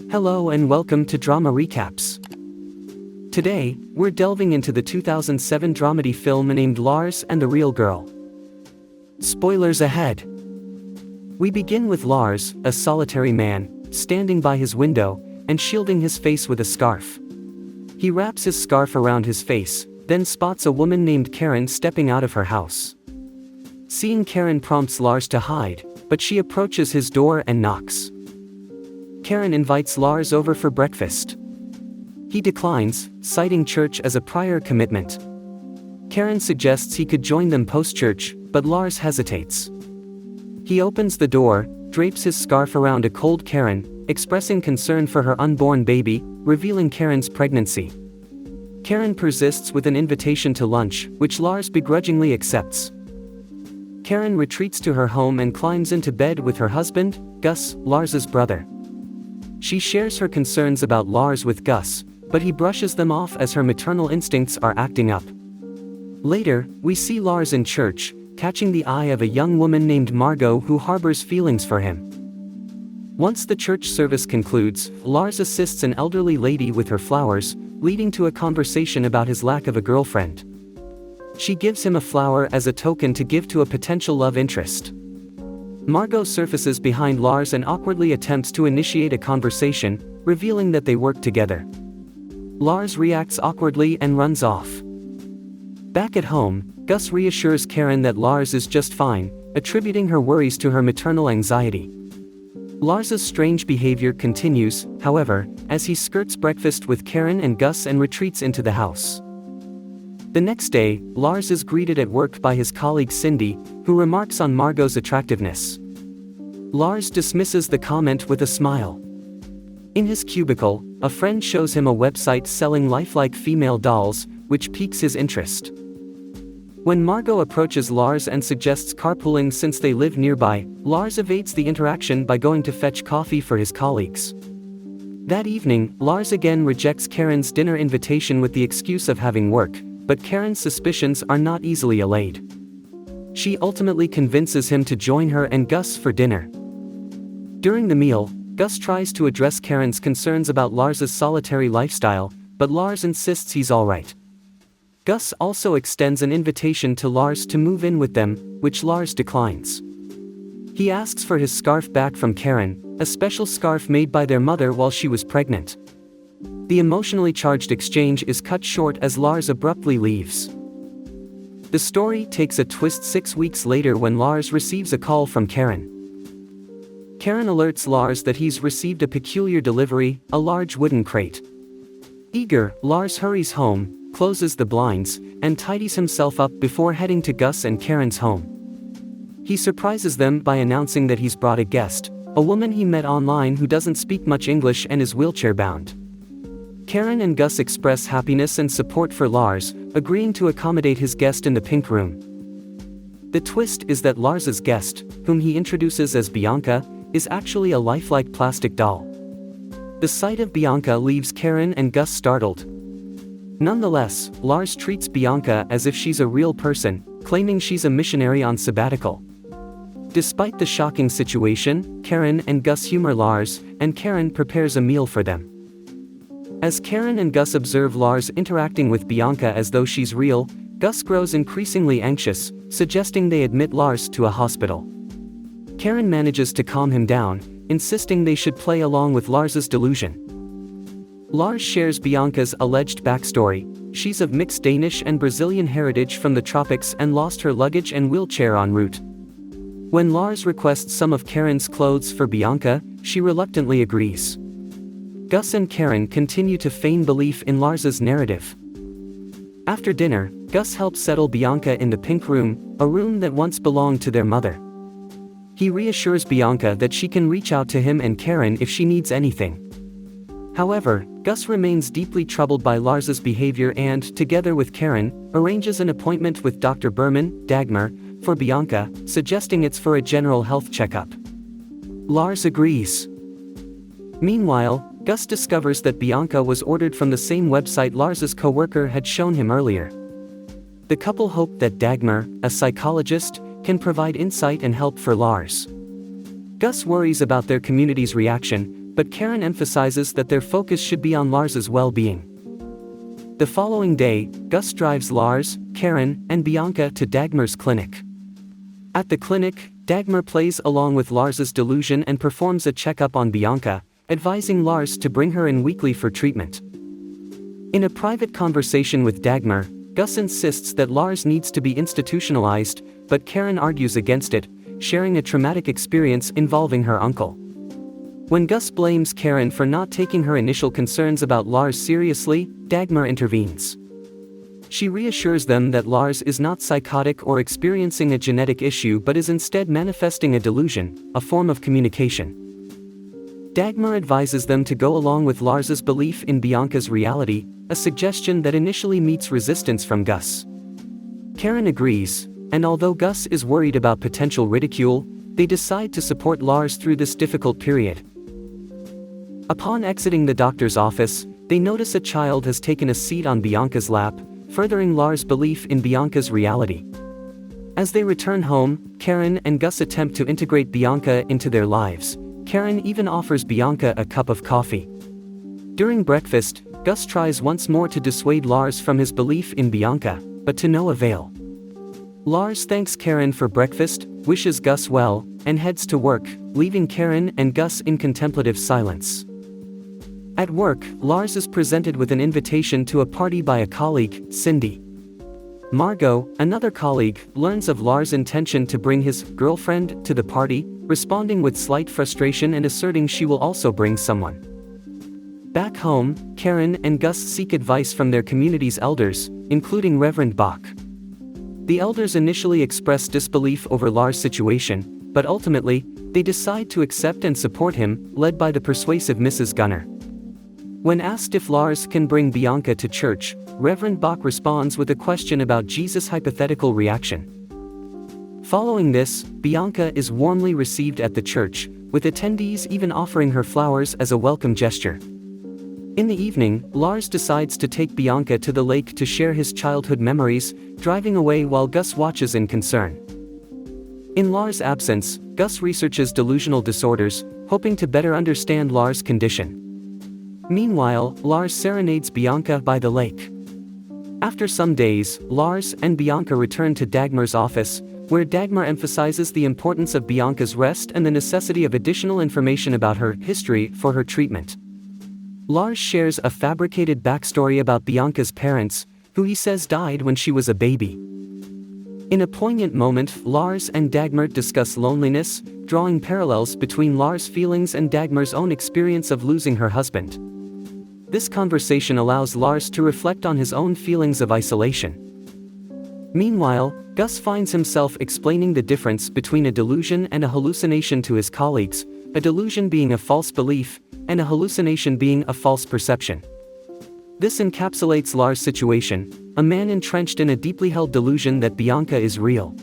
Hello and welcome to Drama Recaps. Today, we're delving into the 2007 dramedy film named Lars and the Real Girl. Spoilers ahead. We begin with Lars, a solitary man, standing by his window and shielding his face with a scarf. He wraps his scarf around his face, then spots a woman named Karen stepping out of her house. Seeing Karen prompts Lars to hide, but she approaches his door and knocks. Karen invites Lars over for breakfast. He declines, citing church as a prior commitment. Karen suggests he could join them post-church, but Lars hesitates. He opens the door, drapes his scarf around a cold Karen, expressing concern for her unborn baby, revealing Karen's pregnancy. Karen persists with an invitation to lunch, which Lars begrudgingly accepts. Karen retreats to her home and climbs into bed with her husband, Gus, Lars's brother. She shares her concerns about Lars with Gus, but he brushes them off as her maternal instincts are acting up. Later, we see Lars in church, catching the eye of a young woman named Margot who harbors feelings for him. Once the church service concludes, Lars assists an elderly lady with her flowers, leading to a conversation about his lack of a girlfriend. She gives him a flower as a token to give to a potential love interest. Margot surfaces behind Lars and awkwardly attempts to initiate a conversation, revealing that they work together. Lars reacts awkwardly and runs off. Back at home, Gus reassures Karen that Lars is just fine, attributing her worries to her maternal anxiety. Lars's strange behavior continues, however, as he skirts breakfast with Karen and Gus and retreats into the house. The next day, Lars is greeted at work by his colleague Cindy, who remarks on Margot's attractiveness. Lars dismisses the comment with a smile. In his cubicle, a friend shows him a website selling lifelike female dolls, which piques his interest. When Margot approaches Lars and suggests carpooling since they live nearby, Lars evades the interaction by going to fetch coffee for his colleagues. That evening, Lars again rejects Karen's dinner invitation with the excuse of having work, but Karen's suspicions are not easily allayed. She ultimately convinces him to join her and Gus for dinner. During the meal, Gus tries to address Karen's concerns about Lars's solitary lifestyle, but Lars insists he's alright. Gus also extends an invitation to Lars to move in with them, which Lars declines. He asks for his scarf back from Karen, a special scarf made by their mother while she was pregnant. The emotionally charged exchange is cut short as Lars abruptly leaves. The story takes a twist 6 weeks later when Lars receives a call from Karen. Karen alerts Lars that he's received a peculiar delivery, a large wooden crate. Eager, Lars hurries home, closes the blinds, and tidies himself up before heading to Gus and Karen's home. He surprises them by announcing that he's brought a guest, a woman he met online who doesn't speak much English and is wheelchair-bound. Karen and Gus express happiness and support for Lars, agreeing to accommodate his guest in the pink room. The twist is that Lars's guest, whom he introduces as Bianca, is actually a lifelike plastic doll. The sight of Bianca leaves Karen and Gus startled. Nonetheless, Lars treats Bianca as if she's a real person, claiming she's a missionary on sabbatical. Despite the shocking situation, Karen and Gus humor Lars, and Karen prepares a meal for them. As Karen and Gus observe Lars interacting with Bianca as though she's real, Gus grows increasingly anxious, suggesting they admit Lars to a hospital. Karen manages to calm him down, insisting they should play along with Lars's delusion. Lars shares Bianca's alleged backstory. She's of mixed Danish and Brazilian heritage from the tropics and lost her luggage and wheelchair en route. When Lars requests some of Karen's clothes for Bianca, she reluctantly agrees. Gus and Karen continue to feign belief in Lars's narrative. After dinner, Gus helps settle Bianca in the pink room, a room that once belonged to their mother. He reassures Bianca that she can reach out to him and Karen if she needs anything. However, Gus remains deeply troubled by Lars's behavior and, together with Karen, arranges an appointment with Dr. Berman, Dagmar, for Bianca, suggesting it's for a general health checkup. Lars agrees. Meanwhile, Gus discovers that Bianca was ordered from the same website Lars's co-worker had shown him earlier. The couple hope that Dagmar, a psychologist, can provide insight and help for Lars. Gus worries about their community's reaction, but Karen emphasizes that their focus should be on Lars's well-being. The following day, Gus drives Lars, Karen, and Bianca to Dagmar's clinic. At the clinic, Dagmar plays along with Lars's delusion and performs a checkup on Bianca, advising Lars to bring her in weekly for treatment. In a private conversation with Dagmar, Gus insists that Lars needs to be institutionalized, but Karen argues against it, sharing a traumatic experience involving her uncle. When Gus blames Karen for not taking her initial concerns about Lars seriously, Dagmar intervenes. She reassures them that Lars is not psychotic or experiencing a genetic issue but is instead manifesting a delusion, a form of communication. Dagmar advises them to go along with Lars's belief in Bianca's reality, a suggestion that initially meets resistance from Gus. Karen agrees, and although Gus is worried about potential ridicule, they decide to support Lars through this difficult period. Upon exiting the doctor's office, they notice a child has taken a seat on Bianca's lap, furthering Lars' belief in Bianca's reality. As they return home, Karen and Gus attempt to integrate Bianca into their lives. Karen even offers Bianca a cup of coffee. During breakfast, Gus tries once more to dissuade Lars from his belief in Bianca, but to no avail. Lars thanks Karen for breakfast, wishes Gus well, and heads to work, leaving Karen and Gus in contemplative silence. At work, Lars is presented with an invitation to a party by a colleague, Cindy. Margot, another colleague, learns of Lars' intention to bring his girlfriend to the party, responding with slight frustration and asserting she will also bring someone. Back home, Karen and Gus seek advice from their community's elders, including Reverend Bach. The elders initially express disbelief over Lars' situation, but ultimately, they decide to accept and support him, led by the persuasive Mrs. Gunner. When asked if Lars can bring Bianca to church, Reverend Bach responds with a question about Jesus' hypothetical reaction. Following this, Bianca is warmly received at the church, with attendees even offering her flowers as a welcome gesture. In the evening, Lars decides to take Bianca to the lake to share his childhood memories, driving away while Gus watches in concern. In Lars' absence, Gus researches delusional disorders, hoping to better understand Lars' condition. Meanwhile, Lars serenades Bianca by the lake. After some days, Lars and Bianca return to Dagmar's office, where Dagmar emphasizes the importance of Bianca's rest and the necessity of additional information about her history for her treatment. Lars shares a fabricated backstory about Bianca's parents, who he says died when she was a baby. In a poignant moment, Lars and Dagmar discuss loneliness, drawing parallels between Lars' feelings and Dagmar's own experience of losing her husband. This conversation allows Lars to reflect on his own feelings of isolation. Meanwhile, Gus finds himself explaining the difference between a delusion and a hallucination to his colleagues, a delusion being a false belief, and a hallucination being a false perception. This encapsulates Lars' situation, a man entrenched in a deeply held delusion that Bianca is real.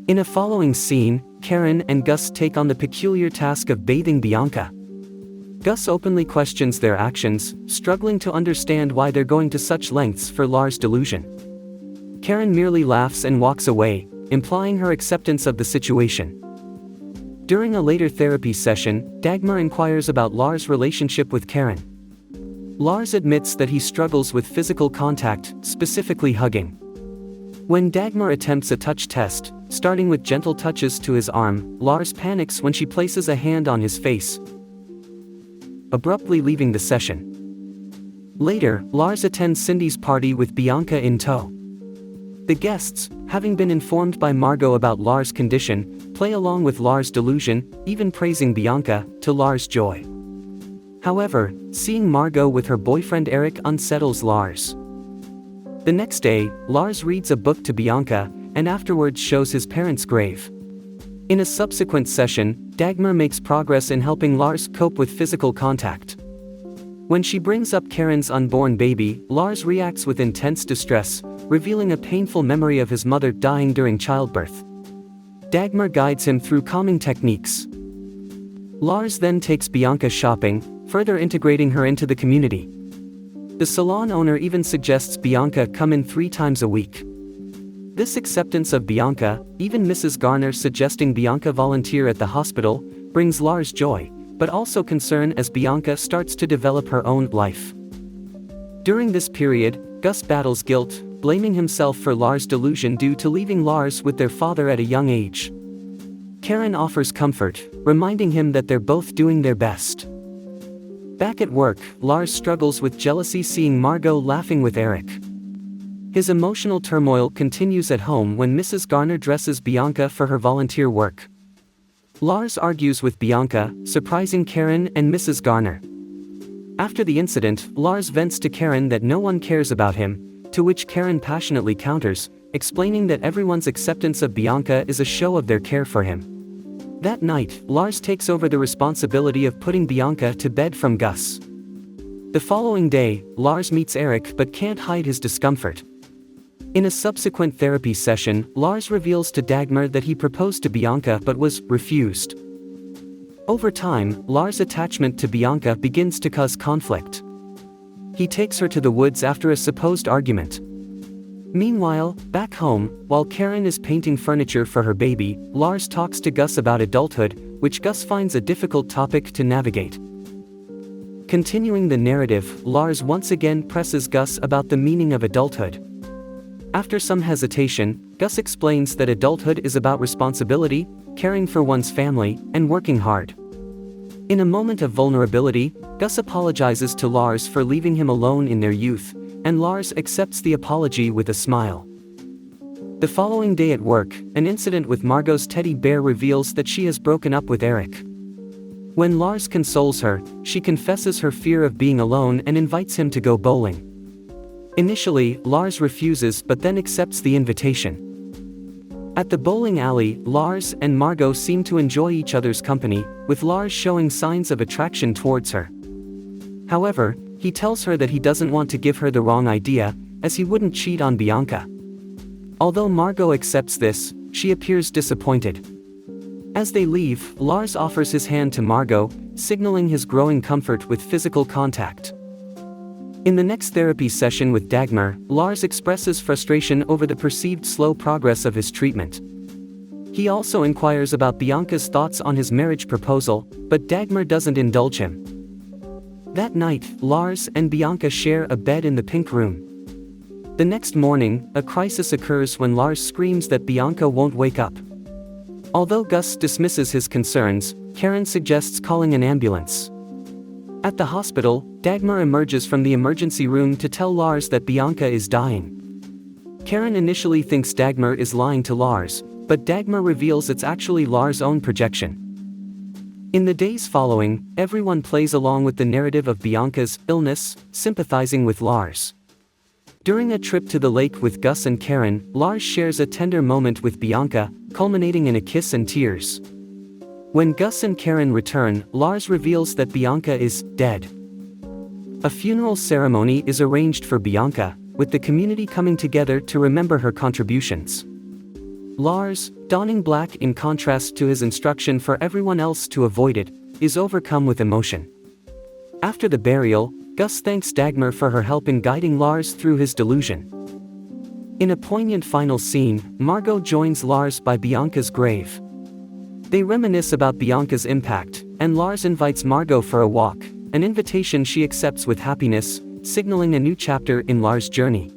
In a following scene, Karen and Gus take on the peculiar task of bathing Bianca. Gus openly questions their actions, struggling to understand why they're going to such lengths for Lars' delusion. Karen merely laughs and walks away, implying her acceptance of the situation. During a later therapy session, Dagmar inquires about Lars' relationship with Karen. Lars admits that he struggles with physical contact, specifically hugging. When Dagmar attempts a touch test, starting with gentle touches to his arm, Lars panics when she places a hand on his face, abruptly leaving the session. Later, Lars attends Cindy's party with Bianca in tow. The guests, having been informed by Margot about Lars' condition, play along with Lars' delusion, even praising Bianca, to Lars' joy. However, seeing Margot with her boyfriend Eric unsettles Lars. The next day, Lars reads a book to Bianca, and afterwards shows his parents' grave. In a subsequent session, Dagmar makes progress in helping Lars cope with physical contact. When she brings up Karen's unborn baby, Lars reacts with intense distress, revealing a painful memory of his mother dying during childbirth. Dagmar guides him through calming techniques. Lars then takes Bianca shopping, further integrating her into the community. The salon owner even suggests Bianca come in 3 times a week. This acceptance of Bianca, even Mrs. Garner suggesting Bianca volunteer at the hospital, brings Lars joy, but also concern as Bianca starts to develop her own life. During this period, Gus battles guilt, blaming himself for Lars' delusion due to leaving Lars with their father at a young age. Karen offers comfort, reminding him that they're both doing their best. Back at work, Lars struggles with jealousy seeing Margot laughing with Eric. His emotional turmoil continues at home when Mrs. Garner dresses Bianca for her volunteer work. Lars argues with Bianca, surprising Karen and Mrs. Garner. After the incident, Lars vents to Karen that no one cares about him, to which Karen passionately counters, explaining that everyone's acceptance of Bianca is a show of their care for him. That night, Lars takes over the responsibility of putting Bianca to bed from Gus. The following day, Lars meets Eric but can't hide his discomfort. In a subsequent therapy session, Lars reveals to Dagmar that he proposed to Bianca but was refused. Over time, Lars' attachment to Bianca begins to cause conflict. He takes her to the woods after a supposed argument. Meanwhile, back home, while Karen is painting furniture for her baby, Lars talks to Gus about adulthood, which Gus finds a difficult topic to navigate. Continuing the narrative, Lars once again presses Gus about the meaning of adulthood. After some hesitation, Gus explains that adulthood is about responsibility, caring for one's family, and working hard. In a moment of vulnerability, Gus apologizes to Lars for leaving him alone in their youth, and Lars accepts the apology with a smile. The following day at work, an incident with Margot's teddy bear reveals that she has broken up with Eric. When Lars consoles her, she confesses her fear of being alone and invites him to go bowling. Initially, Lars refuses but then accepts the invitation. At the bowling alley, Lars and Margot seem to enjoy each other's company, with Lars showing signs of attraction towards her. However, he tells her that he doesn't want to give her the wrong idea, as he wouldn't cheat on Bianca. Although Margot accepts this, she appears disappointed. As they leave, Lars offers his hand to Margot, signaling his growing comfort with physical contact. In the next therapy session with Dagmar, Lars expresses frustration over the perceived slow progress of his treatment. He also inquires about Bianca's thoughts on his marriage proposal, but Dagmar doesn't indulge him. That night, Lars and Bianca share a bed in the pink room. The next morning, a crisis occurs when Lars screams that Bianca won't wake up. Although Gus dismisses his concerns, Karen suggests calling an ambulance. At the hospital, Dagmar emerges from the emergency room to tell Lars that Bianca is dying. Karen initially thinks Dagmar is lying to Lars, but Dagmar reveals it's actually Lars' own projection. In the days following, everyone plays along with the narrative of Bianca's illness, sympathizing with Lars. During a trip to the lake with Gus and Karen, Lars shares a tender moment with Bianca, culminating in a kiss and tears. When Gus and Karen return, Lars reveals that Bianca is dead. A funeral ceremony is arranged for Bianca, with the community coming together to remember her contributions. Lars, donning black in contrast to his instruction for everyone else to avoid it, is overcome with emotion. After the burial, Gus thanks Dagmar for her help in guiding Lars through his delusion. In a poignant final scene, Margot joins Lars by Bianca's grave. They reminisce about Bianca's impact, and Lars invites Margot for a walk, an invitation she accepts with happiness, signaling a new chapter in Lars' journey.